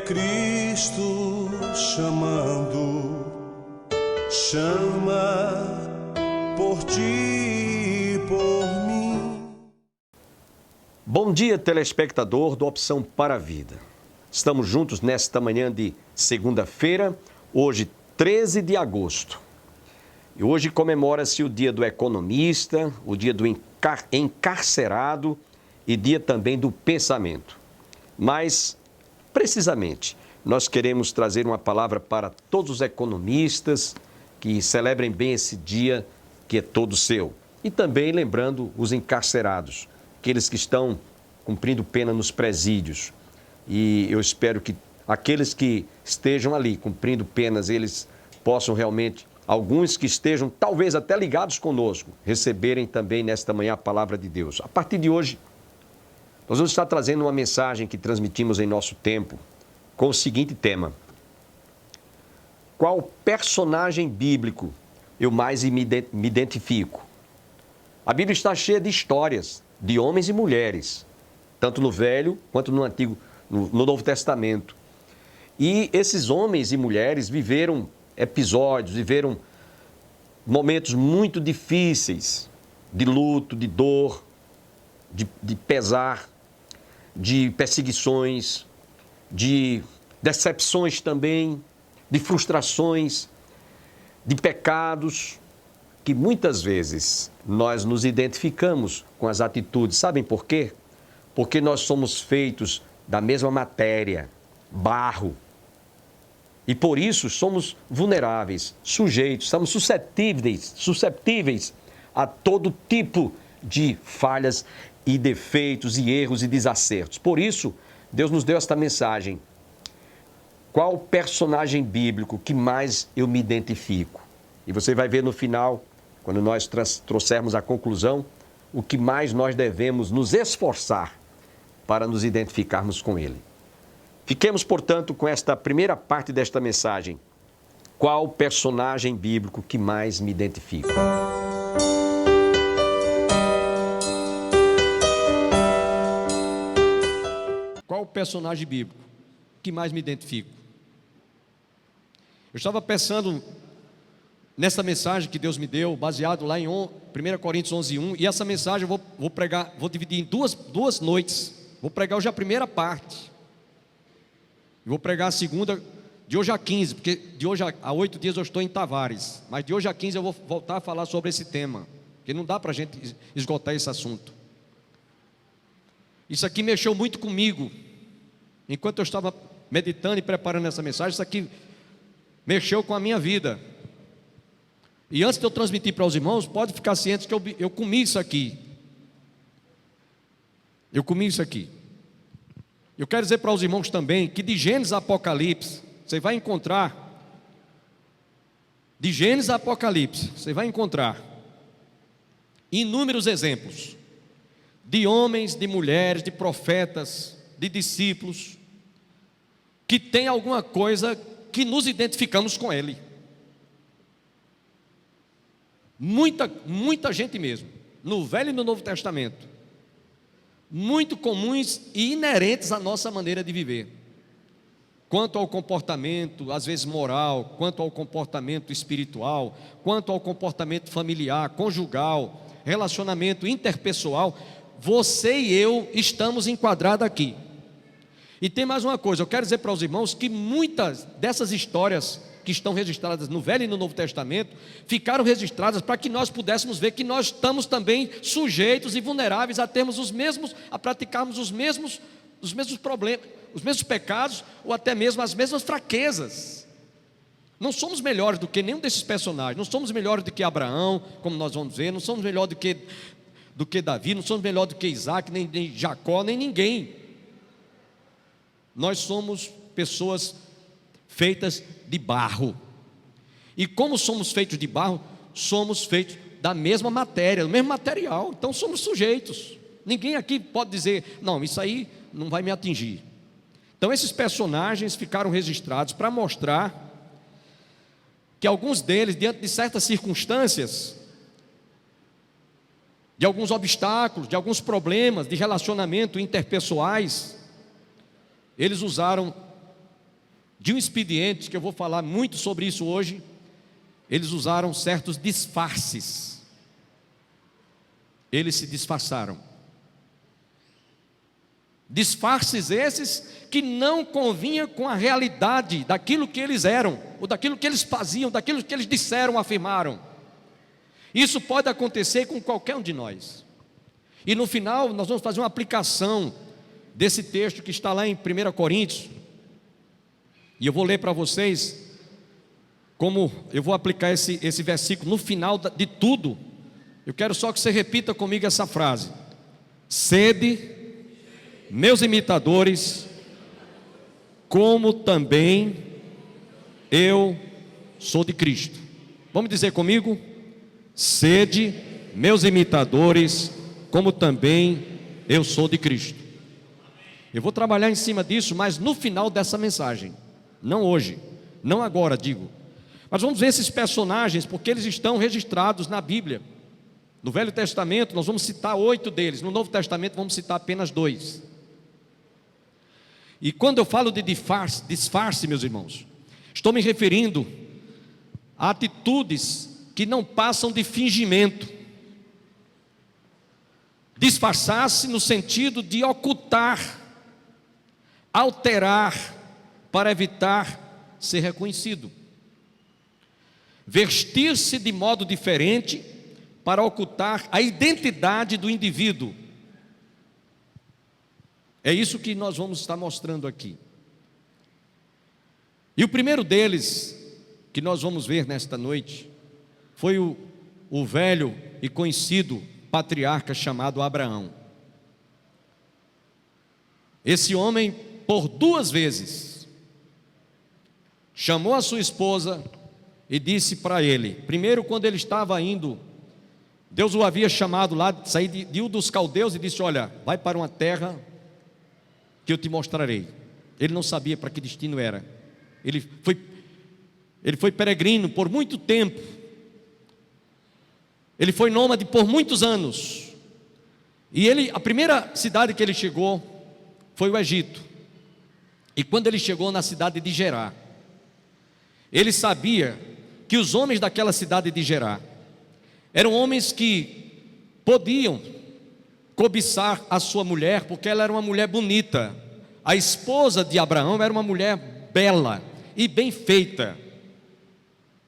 Cristo chamando, chama por ti e por mim. Bom dia, telespectador do Opção para a Vida. Estamos juntos nesta manhã de segunda-feira, hoje 13 de agosto. E hoje comemora-se o dia do economista, o dia do encarcerado e dia também do pensamento. Mas, precisamente, nós queremos trazer uma palavra para todos os economistas que celebrem bem esse dia que é todo seu. E também lembrando os encarcerados, aqueles que estão cumprindo pena nos presídios. E eu espero que aqueles que estejam ali cumprindo penas, eles possam realmente, alguns que estejam talvez até ligados conosco, receberem também nesta manhã a palavra de Deus. A partir de hoje, nós vamos estar trazendo uma mensagem que transmitimos em nosso tempo com o seguinte tema: qual personagem bíblico eu mais me identifico? A Bíblia está cheia de histórias de homens e mulheres, tanto no Velho quanto no Antigo, no Novo Testamento. E esses homens e mulheres viveram episódios, viveram momentos muito difíceis, de luto, de dor, de pesar, de perseguições, de decepções também, de frustrações, de pecados, que muitas vezes nós nos identificamos com as atitudes. Sabem por quê? Porque nós somos feitos da mesma matéria, barro. E por isso somos vulneráveis, sujeitos, estamos susceptíveis a todo tipo de falhas e defeitos e erros e desacertos. Por isso, Deus nos deu esta mensagem. Qual personagem bíblico que mais eu me identifico? E você vai ver no final, quando nós trouxermos a conclusão, o que mais nós devemos nos esforçar para nos identificarmos com ele. Fiquemos, portanto, com esta primeira parte desta mensagem. Qual personagem bíblico que mais me identifico? Qual personagem bíblico que mais me identifico? Eu estava pensando nessa mensagem que Deus me deu, baseado lá em 1 Coríntios 11:1, e essa mensagem eu vou pregar, vou dividir em duas noites. Vou pregar hoje a primeira parte. Vou pregar a segunda, de hoje a 15, porque de hoje a 8 dias eu estou em Tavares, mas de hoje a 15 eu vou voltar a falar sobre esse tema, porque não dá para a gente esgotar esse assunto. Isso aqui mexeu muito comigo, enquanto eu estava meditando e preparando essa mensagem. Isso aqui mexeu com a minha vida. E antes de eu transmitir para os irmãos, pode ficar ciente que eu comi isso aqui. Eu comi isso aqui. Eu quero dizer para os irmãos também que de Gênesis a Apocalipse, você vai encontrar, de Gênesis a Apocalipse, você vai encontrar inúmeros exemplos de homens, de mulheres, de profetas, de discípulos, que tem alguma coisa que nos identificamos com ele. Muita gente mesmo, no Velho e no Novo Testamento, muito comuns e inerentes à nossa maneira de viver, quanto ao comportamento, às vezes moral, quanto ao comportamento espiritual, quanto ao comportamento familiar, conjugal, relacionamento interpessoal. Você e eu estamos enquadrados aqui. E tem mais uma coisa, eu quero dizer para os irmãos que muitas dessas histórias que estão registradas no Velho e no Novo Testamento ficaram registradas para que nós pudéssemos ver que nós estamos também sujeitos e vulneráveis a termos a praticarmos os mesmos problemas, os mesmos pecados, ou até mesmo as mesmas fraquezas. Não somos melhores do que nenhum desses personagens, não somos melhores do que Abraão, como nós vamos ver, não somos melhores do que Davi, não somos melhores do que Isaac, nem Jacó, nem ninguém. Nós somos pessoas feitas de barro. E como somos feitos de barro, somos feitos da mesma matéria, do mesmo material. Então somos sujeitos. Ninguém aqui pode dizer, não, isso aí não vai me atingir. Então esses personagens ficaram registrados para mostrar que alguns deles, diante de certas circunstâncias, de alguns obstáculos, de alguns problemas de relacionamento interpessoais, eles usaram de um expediente, que eu vou falar muito sobre isso hoje. Eles usaram certos disfarces. Eles se disfarçaram. Disfarces esses que não convinham com a realidade daquilo que eles eram, ou daquilo que eles faziam, daquilo que eles disseram, afirmaram. Isso pode acontecer com qualquer um de nós. E no final nós vamos fazer uma aplicação desse texto que está lá em 1 Coríntios. E eu vou ler para vocês como eu vou aplicar esse versículo no final de tudo. Eu quero só que você repita comigo essa frase: sede meus imitadores, como também eu sou de Cristo. Vamos dizer comigo? Sede meus imitadores, como também eu sou de Cristo. Eu vou trabalhar em cima disso, mas no final dessa mensagem, não hoje, não agora, digo. Mas vamos ver esses personagens, porque eles estão registrados na Bíblia. No Velho Testamento nós vamos citar 8 deles, no Novo Testamento vamos citar apenas 2. E quando eu falo de disfarce, meus irmãos, estou me referindo a atitudes que não passam de fingimento. Disfarçar-se no sentido de ocultar, alterar, para evitar ser reconhecido. Vestir-se de modo diferente para ocultar a identidade do indivíduo. É isso que nós vamos estar mostrando aqui. E o primeiro deles, que nós vamos ver nesta noite, foi o velho e conhecido patriarca chamado Abraão. Esse homem, por 2 vezes, chamou a sua esposa e disse para ele, primeiro quando ele estava indo, Deus o havia chamado lá, sair de Ur dos Caldeus e disse: olha, vai para uma terra que eu te mostrarei. Ele não sabia para que destino era. Ele foi peregrino por muito tempo. Ele foi nômade por muitos anos. E a primeira cidade que ele chegou foi o Egito. E quando ele chegou na cidade de Gerar, ele sabia que os homens daquela cidade de Gerar eram homens que podiam cobiçar a sua mulher, porque ela era uma mulher bonita. A esposa de Abraão era uma mulher bela e bem feita.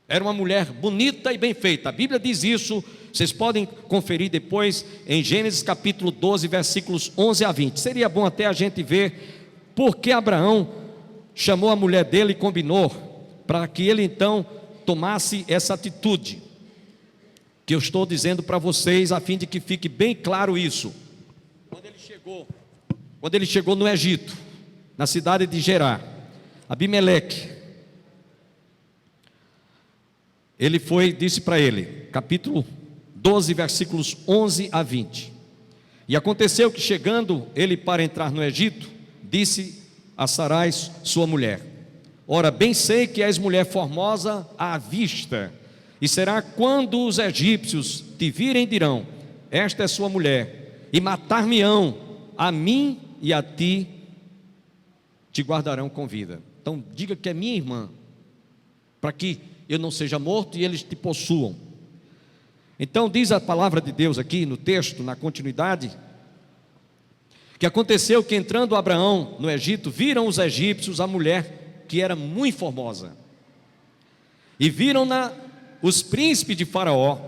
Era uma mulher bonita e bem feita. A Bíblia diz isso, vocês podem conferir depois em Gênesis capítulo 12, versículos 11 a 20. Seria bom até a gente ver porque Abraão chamou a mulher dele e combinou para que ele então tomasse essa atitude que eu estou dizendo para vocês, a fim de que fique bem claro isso. Quando ele chegou no Egito, na cidade de Gerar, Abimeleque, disse para ele, capítulo 12, versículos 11 a 20. E aconteceu que chegando ele para entrar no Egito, disse a Sarai, sua mulher: ora, bem sei que és mulher formosa à vista, e será quando os egípcios te virem, dirão: esta é sua mulher, e matar-me-ão, a mim e a ti te guardarão com vida. Então diga que é minha irmã, para que eu não seja morto e eles te possuam. Então diz a palavra de Deus aqui no texto, na continuidade, que aconteceu que entrando Abraão no Egito, viram os egípcios a mulher que era muito formosa, e viram-na os príncipes de Faraó,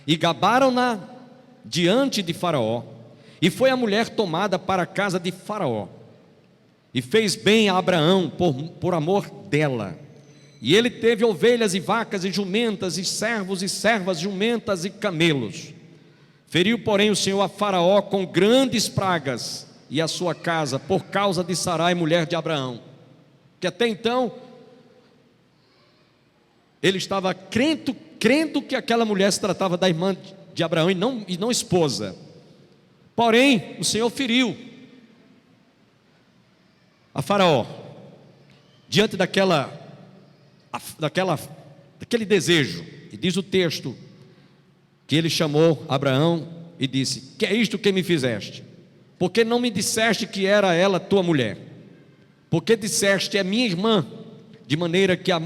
e gabaram-na diante de Faraó, e foi a mulher tomada para a casa de Faraó, e fez bem a Abraão por amor dela. E ele teve ovelhas e vacas e jumentas, e servos e servas, jumentas e camelos. Feriu, porém, o Senhor a Faraó com grandes pragas, e a sua casa, por causa de Sarai, mulher de Abraão. Que até então ele estava crendo que aquela mulher se tratava da irmã de Abraão e não esposa. Porém, o Senhor feriu a Faraó diante daquele desejo. E diz o texto que ele chamou Abraão e disse: que é isto que me fizeste? Porque não me disseste que era ela tua mulher? Porque disseste: é minha irmã? de maneira que a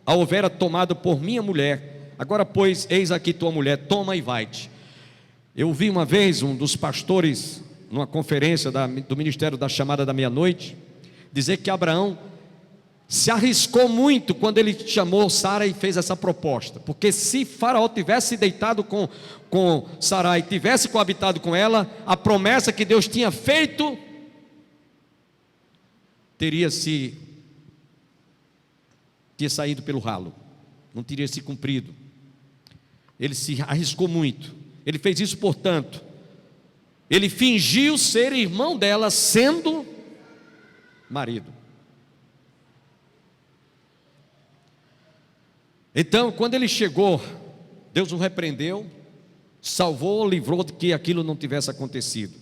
houvera tomado por minha mulher. Agora, pois, eis aqui tua mulher, toma e vai-te. Eu ouvi uma vez um dos pastores, numa conferência do Ministério da Chamada da Meia-Noite, dizer que Abraão se arriscou muito quando ele chamou Sara e fez essa proposta, porque se Faraó tivesse deitado com Sarai e tivesse coabitado com ela, a promessa que Deus tinha feito teria saído pelo ralo, não teria se cumprido. Ele se arriscou muito. Ele fez isso, portanto, ele fingiu ser irmão dela, sendo marido. Então, quando ele chegou, Deus o repreendeu, salvou, livrou de que aquilo não tivesse acontecido.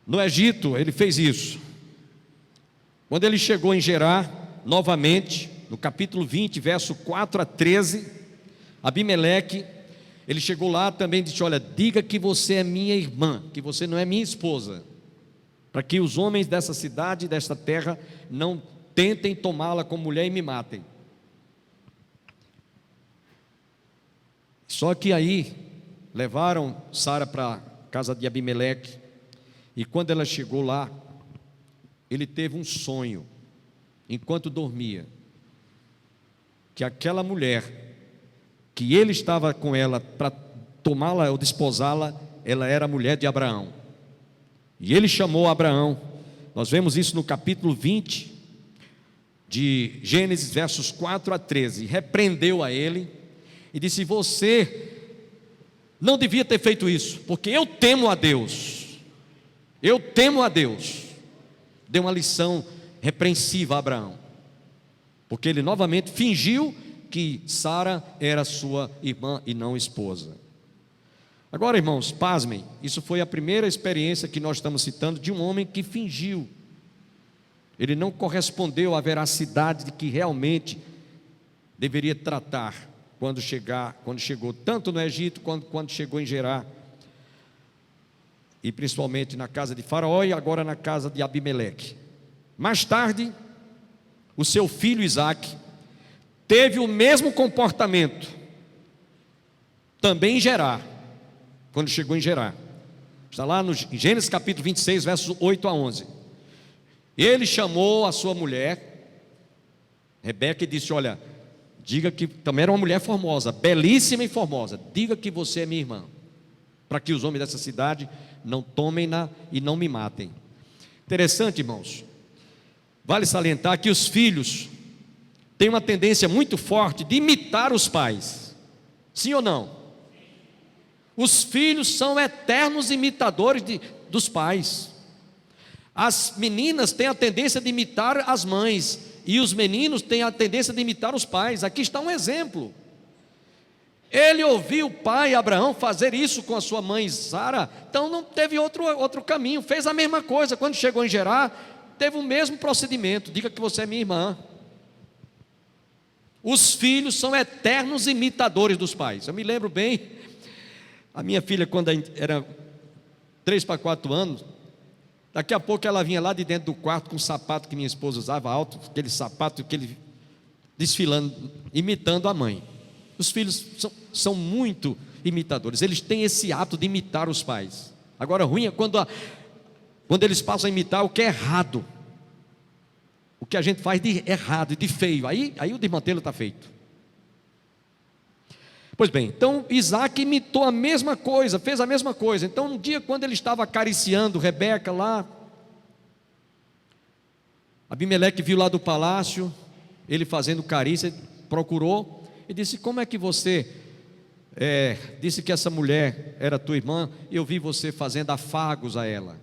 No Egito, ele fez isso. Quando ele chegou em Gerar, novamente, no capítulo 20, verso 4 a 13, Abimeleque, ele chegou lá também e disse: olha, diga que você é minha irmã, que você não é minha esposa, para que os homens dessa cidade, desta terra, não tentem tomá-la como mulher e me matem. Só que aí levaram Sara para a casa de Abimeleque, e quando ela chegou lá, ele teve um sonho, enquanto dormia, que aquela mulher, que ele estava com ela para tomá-la ou desposá-la, ela era a mulher de Abraão. E ele chamou Abraão. Nós vemos isso no capítulo 20 de Gênesis, versos 4 a 13. Repreendeu a ele e disse: você não devia ter feito isso, porque eu temo a Deus. Eu temo a Deus. Deu uma lição repreensiva a Abraão, porque ele novamente fingiu que Sara era sua irmã e não esposa. Agora, irmãos, pasmem, isso foi a primeira experiência que nós estamos citando de um homem que fingiu. Ele não correspondeu à veracidade de que realmente deveria tratar quando chegou tanto no Egito quanto quando chegou em Gerar, e principalmente na casa de Faraó e agora na casa de Abimeleque. Mais tarde, o seu filho Isaque teve o mesmo comportamento, também em Gerar, quando chegou em Gerar. Está lá no Gênesis capítulo 26, versos 8 a 11. Ele chamou a sua mulher, Rebeca, e disse: olha, diga que, também era uma mulher formosa, belíssima e formosa, diga que você é minha irmã, para que os homens dessa cidade não tomem-na e não me matem. Interessante, irmãos, vale salientar que os filhos têm uma tendência muito forte de imitar os pais, sim ou não? Os filhos são eternos imitadores dos pais. As meninas têm a tendência de imitar as mães, e os meninos têm a tendência de imitar os pais. Aqui está um exemplo. Ele ouviu o pai Abraão fazer isso com a sua mãe Sara, então não teve outro caminho, fez a mesma coisa. Quando chegou em Gerar, teve o mesmo procedimento: diga que você é minha irmã. Os filhos são eternos imitadores dos pais. Eu me lembro bem, a minha filha, quando era 3 para 4 anos, daqui a pouco ela vinha lá de dentro do quarto com o sapato que minha esposa usava alto, aquele sapato, desfilando, imitando a mãe. Os filhos são muito imitadores, eles têm esse hábito de imitar os pais. Agora, ruim é quando eles passam a imitar o que é errado, o que a gente faz de errado e de feio, aí o desmantelo está feito. Pois bem, então Isaque imitou a mesma coisa, fez a mesma coisa. Então um dia, quando ele estava acariciando Rebeca lá, Abimeleque viu lá do palácio ele fazendo carícia, procurou e disse: como é que você disse que essa mulher era tua irmã, eu vi você fazendo afagos a ela.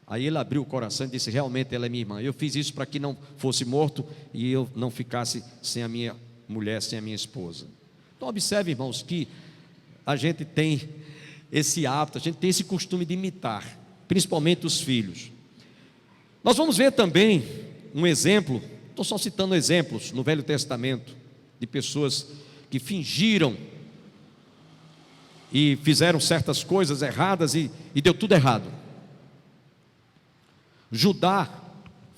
Aí ele abriu o coração e disse: realmente ela é minha irmã, eu fiz isso para que não fosse morto e eu não ficasse sem a minha mulher, sem a minha esposa. Então observe, irmãos, que a gente tem esse hábito, a gente tem esse costume de imitar, principalmente os filhos. Nós vamos ver também um exemplo, estou só citando exemplos no Velho Testamento, de pessoas que fingiram e fizeram certas coisas erradas e deu tudo errado. Judá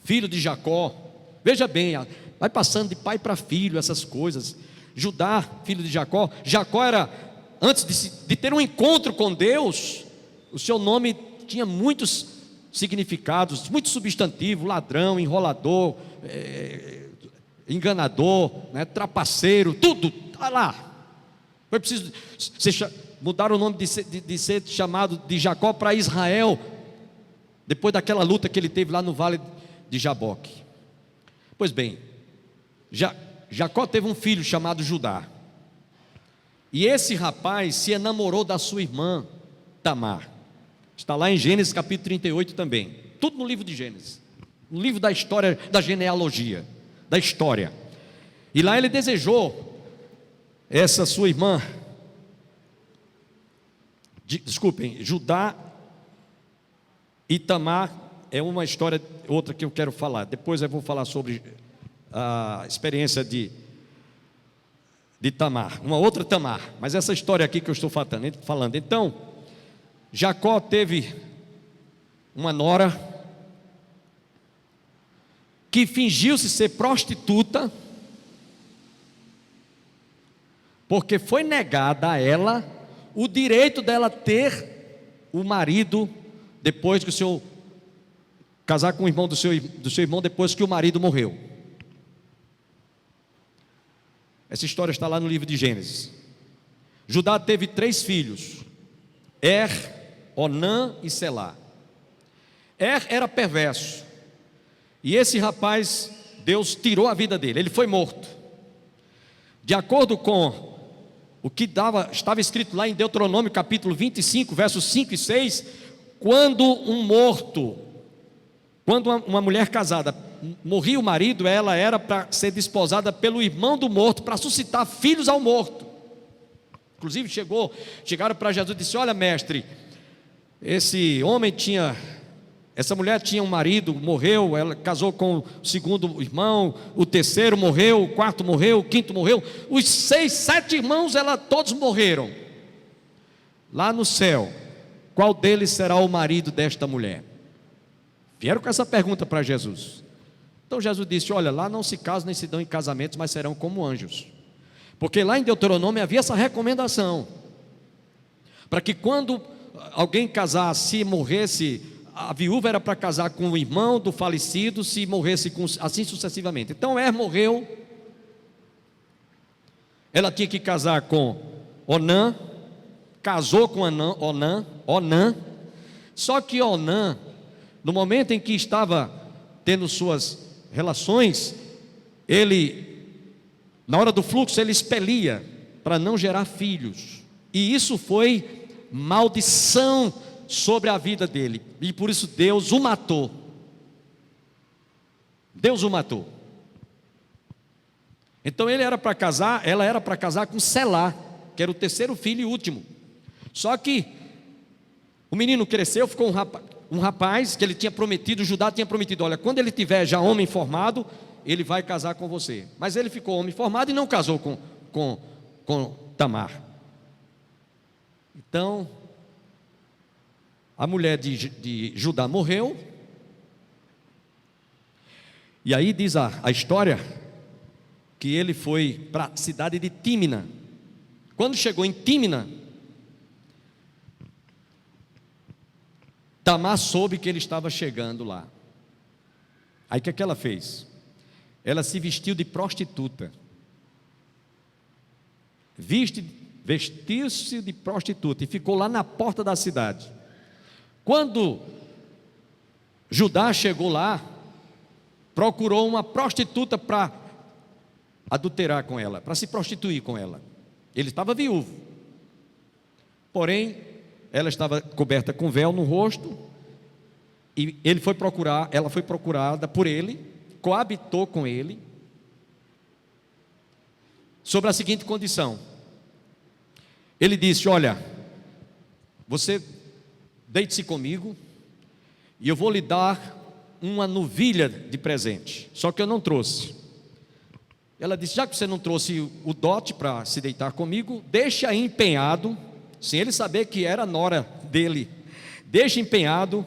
filho de Jacó. Veja bem, vai passando de pai para filho essas coisas. Judá, filho de Jacó. Jacó era, antes de ter um encontro com Deus, o seu nome tinha muitos significados, muitos substantivos: ladrão, enrolador, enganador, né, trapaceiro, tudo, está lá. Foi preciso mudar o nome de ser chamado de Jacó para Israel, depois daquela luta que ele teve lá no vale de Jaboque. Pois bem, Jacó teve um filho chamado Judá, e esse rapaz se enamorou da sua irmã Tamar. Está lá em Gênesis capítulo 38 também, tudo no livro de Gênesis, no livro da história, da genealogia, da história. E lá ele desejou essa sua irmã, desculpem, Judá e Tamar. É uma história, outra que eu quero falar. Depois eu vou falar sobre a experiência de Tamar, uma outra Tamar, mas essa história aqui que eu estou falando. Então, Jacó teve uma nora que fingiu-se ser prostituta, porque foi negada a ela o direito dela ter o marido depois que o seu casar com o irmão do seu irmão, depois que o marido morreu. Essa história está lá no livro de Gênesis. Judá teve 3 filhos: Onã e Selá. Era perverso, e esse rapaz, Deus tirou a vida dele, ele foi morto. De acordo com o que estava escrito lá em Deuteronômio capítulo 25, versos 5 e 6, quando uma mulher casada morria o marido, ela era para ser desposada pelo irmão do morto, para suscitar filhos ao morto. Inclusive chegaram para Jesus e disse: olha, mestre, essa mulher tinha um marido, morreu, ela casou com o segundo irmão, o terceiro morreu, o quarto morreu, o quinto morreu, os 6, 7 irmãos, todos morreram. Lá no céu, qual deles será o marido desta mulher? Vieram com essa pergunta para Jesus. Então Jesus disse: olha, lá não se casam nem se dão em casamentos, mas serão como anjos. Porque lá em Deuteronômio havia essa recomendação, para que quando alguém casasse, se morresse, a viúva era para casar com o irmão do falecido, se morresse assim sucessivamente. Então morreu, ela tinha que casar com Onã, casou com Onã, só que Onã, no momento em que estava tendo suas relações, na hora do fluxo, ele expelia para não gerar filhos, e isso foi maldição sobre a vida dele, e por isso Deus o matou. Então ela era para casar com Selá, que era o terceiro filho e último. Só que o menino cresceu, ficou um rapaz que ele tinha prometido, Judá tinha prometido: olha, quando ele tiver já homem formado, ele vai casar com você. Mas ele ficou homem formado e não casou com Tamar. Então, a mulher de Judá morreu, e aí diz a história que ele foi para a cidade de Tímina. Quando chegou em Tímina, Tamar soube que ele estava chegando lá. Aí o que ela fez? Ela se vestiu de prostituta. Vestiu-se de prostituta e ficou lá na porta da cidade. Quando Judá chegou lá, procurou uma prostituta para adulterar com ela, para se prostituir com ela. Ele estava viúvo, porém ela estava coberta com véu no rosto, e ela foi procurada por ele, coabitou com ele, sobre a seguinte condição. Ele disse: olha, você deite-se comigo, e eu vou lhe dar uma novilha de presente, só que eu não trouxe. Ela disse: já que você não trouxe o dote para se deitar comigo, deixa aí empenhado, sem ele saber que era a nora dele, deixa empenhado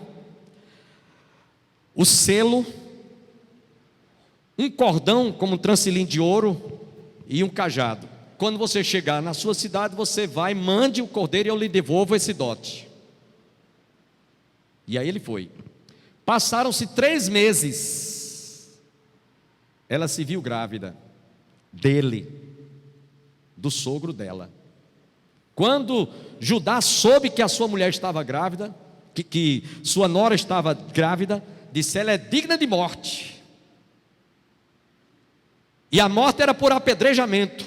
o selo um cordão como um trançilin de ouro e um cajado. Quando você chegar na sua cidade, você vai, mande o cordeiro e eu lhe devolvo esse dote. E aí ele foi. Passaram-se 3 meses. Ela se viu grávida dele, do sogro dela. Quando Judá soube que a sua mulher estava grávida, que sua nora estava grávida, disse: ela é digna de morte. E a morte era por apedrejamento.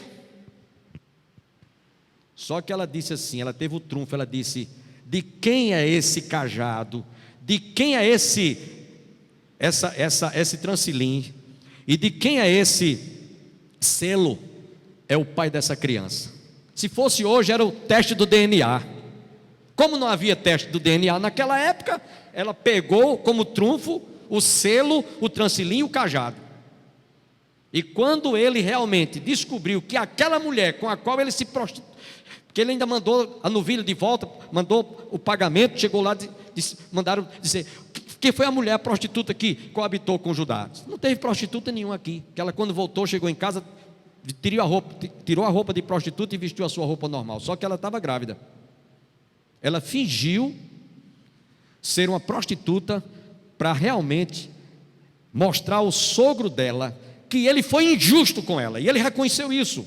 Só que ela disse assim, ela teve o trunfo, ela disse: de quem é esse cajado? De quem é esse trançilin? E de quem é esse selo? É o pai dessa criança. Se fosse hoje, era o teste do DNA. Como não havia teste do DNA naquela época, ela pegou como trunfo o selo, o trançilin e o cajado. E quando ele realmente descobriu que aquela mulher com a qual ele se prostituiu, porque ele ainda mandou a novilha de volta, mandou o pagamento, chegou lá, mandaram dizer que foi a mulher a prostituta que coabitou com Judá. Não teve prostituta nenhuma aqui, que ela quando voltou, chegou em casa, tirou a roupa de prostituta e vestiu a sua roupa normal, só que ela estava grávida. Ela fingiu ser uma prostituta para realmente mostrar ao sogro dela que ele foi injusto com ela, e ele reconheceu isso.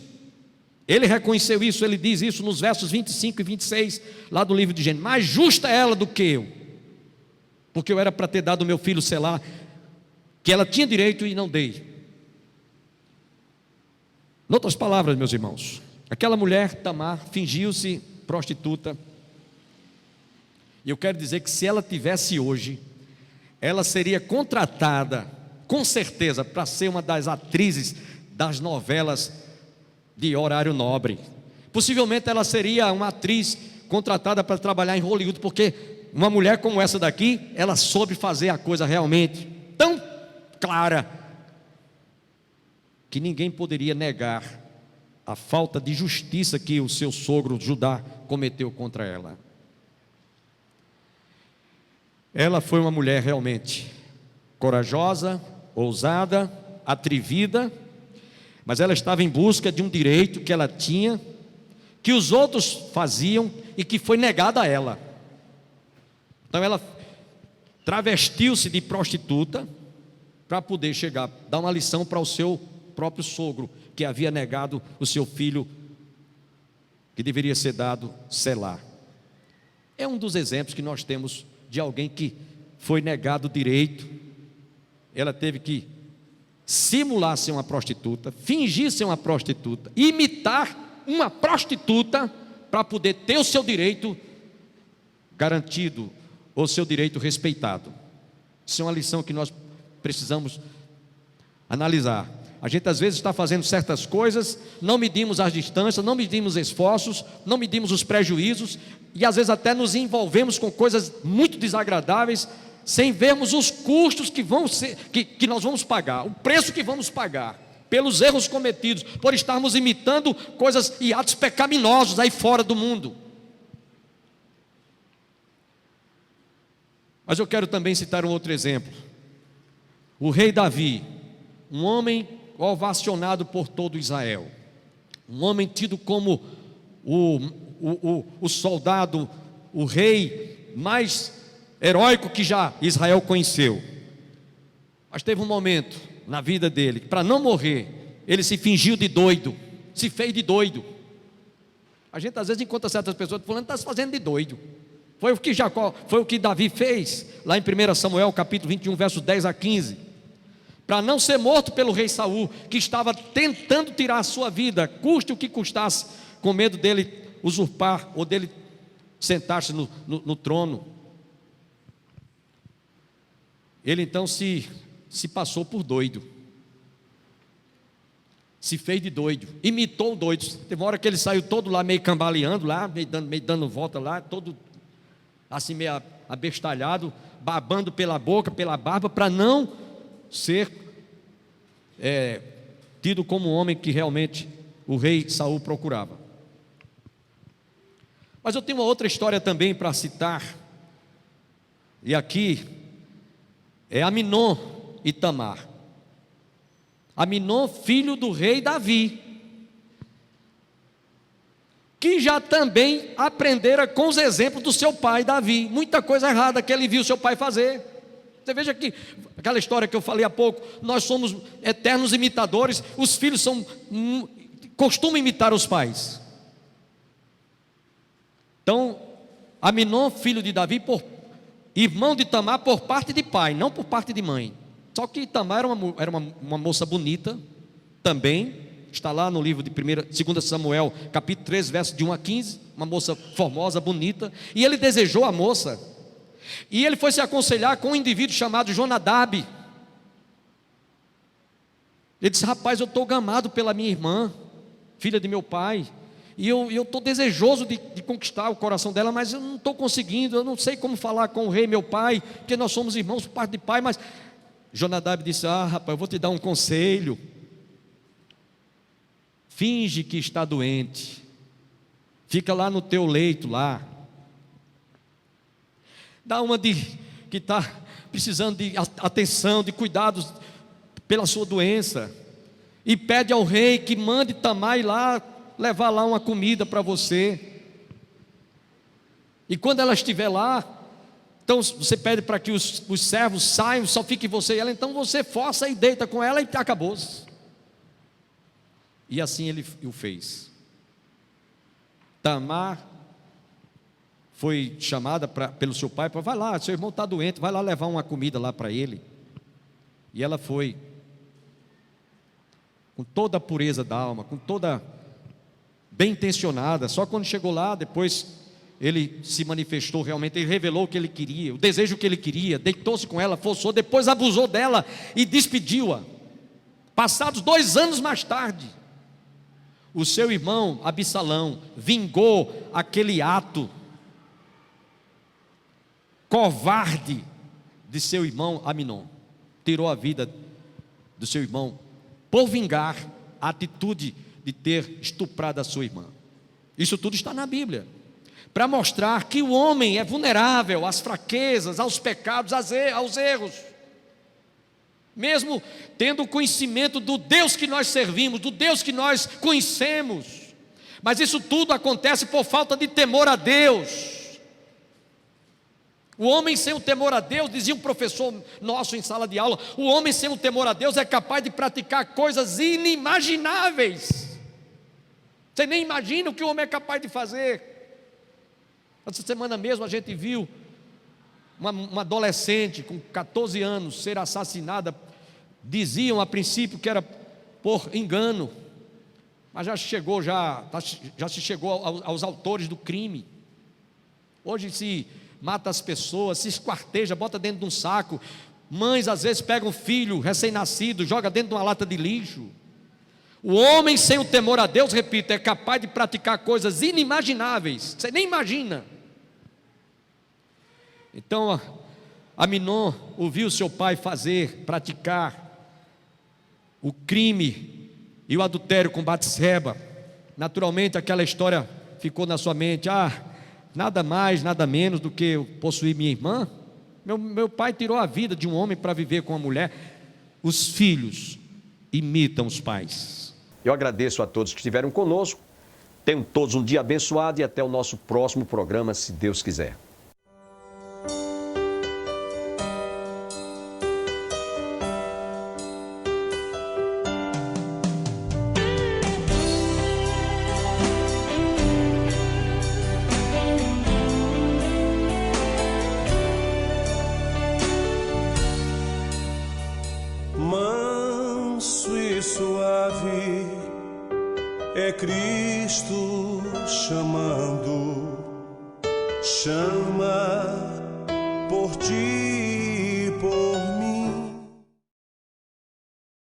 Ele diz isso nos versos 25 e 26, lá do livro de Gênesis: mais justa é ela do que eu, porque eu era para ter dado o meu filho Selá, que ela tinha direito e não dei. Em outras palavras, meus irmãos, aquela mulher, Tamar, fingiu-se prostituta, e eu quero dizer que se ela tivesse hoje, ela seria contratada, com certeza, para ser uma das atrizes das novelas de horário nobre. Possivelmente ela seria uma atriz contratada para trabalhar em Hollywood, porque uma mulher como essa daqui, ela soube fazer a coisa realmente tão clara, que ninguém poderia negar a falta de justiça que o seu sogro Judá cometeu contra ela. Ela foi uma mulher realmente corajosa, ousada, atrevida, mas ela estava em busca de um direito que ela tinha, que os outros faziam e que foi negado a ela. Então ela travestiu-se de prostituta para poder chegar, dar uma lição para o seu próprio sogro, que havia negado o seu filho, que deveria ser dado Selá. É um dos exemplos que nós temos de alguém que foi negado o direito. Ela teve que simular ser uma prostituta, fingir ser uma prostituta, imitar uma prostituta para poder ter o seu direito garantido, ou seu direito respeitado. Isso é uma lição que nós precisamos analisar. A gente às vezes está fazendo certas coisas, não medimos as distâncias, não medimos esforços, não medimos os prejuízos, e às vezes até nos envolvemos com coisas muito desagradáveis, sem vermos os custos que nós vamos pagar, o preço que vamos pagar, pelos erros cometidos, por estarmos imitando coisas e atos pecaminosos aí fora do mundo. Mas eu quero também citar um outro exemplo. O rei Davi, um homem ovacionado por todo Israel, um homem tido como o soldado, o rei mais heróico que já Israel conheceu. Mas teve um momento na vida dele, para não morrer, ele se fingiu de doido, se fez de doido. A gente às vezes encontra certas pessoas falando: está se fazendo de doido. Foi o que Davi fez, lá em 1 Samuel capítulo 21, versos 10 a 15, para não ser morto pelo rei Saul, que estava tentando tirar a sua vida, custe o que custasse, com medo dele usurpar, ou dele sentar-se no trono. Ele então se passou por doido, se fez de doido, imitou o doido. Teve uma hora que ele saiu todo lá meio cambaleando, lá, meio dando volta lá, todo assim meio abestalhado, babando pela boca, pela barba, para não ser tido como um homem que realmente o rei Saul procurava. Mas eu tenho uma outra história também para citar, e aqui é Aminon e Tamar. Aminon, filho do rei Davi, que já também aprendera com os exemplos do seu pai Davi, muita coisa errada que ele viu seu pai fazer. Você veja que, aquela história que eu falei há pouco, nós somos eternos imitadores, os filhos costumam imitar os pais. Então, Aminon, filho de Davi, irmão de Tamar por parte de pai, não por parte de mãe. Só que Tamar era uma moça bonita, também, está lá no livro de 2 Samuel, capítulo 3, verso de 1 a 15, uma moça formosa, bonita, e ele desejou a moça, e ele foi se aconselhar com um indivíduo chamado Jonadab. Ele disse: rapaz, eu estou gamado pela minha irmã, filha de meu pai, e eu estou desejoso de conquistar o coração dela, mas eu não estou conseguindo, eu não sei como falar com o rei meu pai, porque nós somos irmãos por parte de pai. Mas Jonadab disse: rapaz, eu vou te dar um conselho, finge que está doente, fica lá no teu leito lá, dá uma que está precisando de atenção, de cuidados pela sua doença, e pede ao rei que mande Tamar ir lá, levar lá uma comida para você, e quando ela estiver lá, então você pede para que os servos saiam, só fique você e ela, então você força e deita com ela e acabou-se. E assim ele o fez. Tamar foi chamada pelo seu pai para: vai lá, seu irmão está doente, vai lá levar uma comida lá para ele. E ela foi, com toda a pureza da alma, com toda bem intencionada. Só quando chegou lá, depois ele se manifestou realmente, ele revelou o que ele queria, o desejo que ele queria, deitou-se com ela, forçou, depois abusou dela e despediu-a. Passados 2 anos mais tarde, o seu irmão Absalão vingou aquele ato covarde de seu irmão Aminon, tirou a vida do seu irmão por vingar a atitude de ter estuprado a sua irmã. Isso tudo está na Bíblia, para mostrar que o homem é vulnerável às fraquezas, aos pecados, aos erros, mesmo tendo conhecimento do Deus que nós servimos, do Deus que nós conhecemos. Mas isso tudo acontece por falta de temor a Deus. O homem sem o temor a Deus, dizia um professor nosso em sala de aula, o homem sem o temor a Deus é capaz de praticar coisas inimagináveis. Você nem imagina o que o homem é capaz de fazer. Essa semana mesmo a gente viu uma adolescente com 14 anos ser assassinada. Diziam a princípio que era por engano, mas já se chegou aos autores do crime. Hoje se mata as pessoas, se esquarteja, bota dentro de um saco. Mães às vezes pegam um filho recém-nascido, joga dentro de uma lata de lixo. O homem sem o temor a Deus, repito, é capaz de praticar coisas inimagináveis, você nem imagina. Então Aminon ouviu seu pai praticar o crime e o adultério com Batseba. Naturalmente aquela história ficou na sua mente: nada mais, nada menos do que eu possuir minha irmã. Meu pai tirou a vida de um homem para viver com uma mulher. Os filhos imitam os pais. Eu agradeço a todos que estiveram conosco. Tenham todos um dia abençoado e até o nosso próximo programa, se Deus quiser. Manso e suave é Cristo chamando, chama por ti.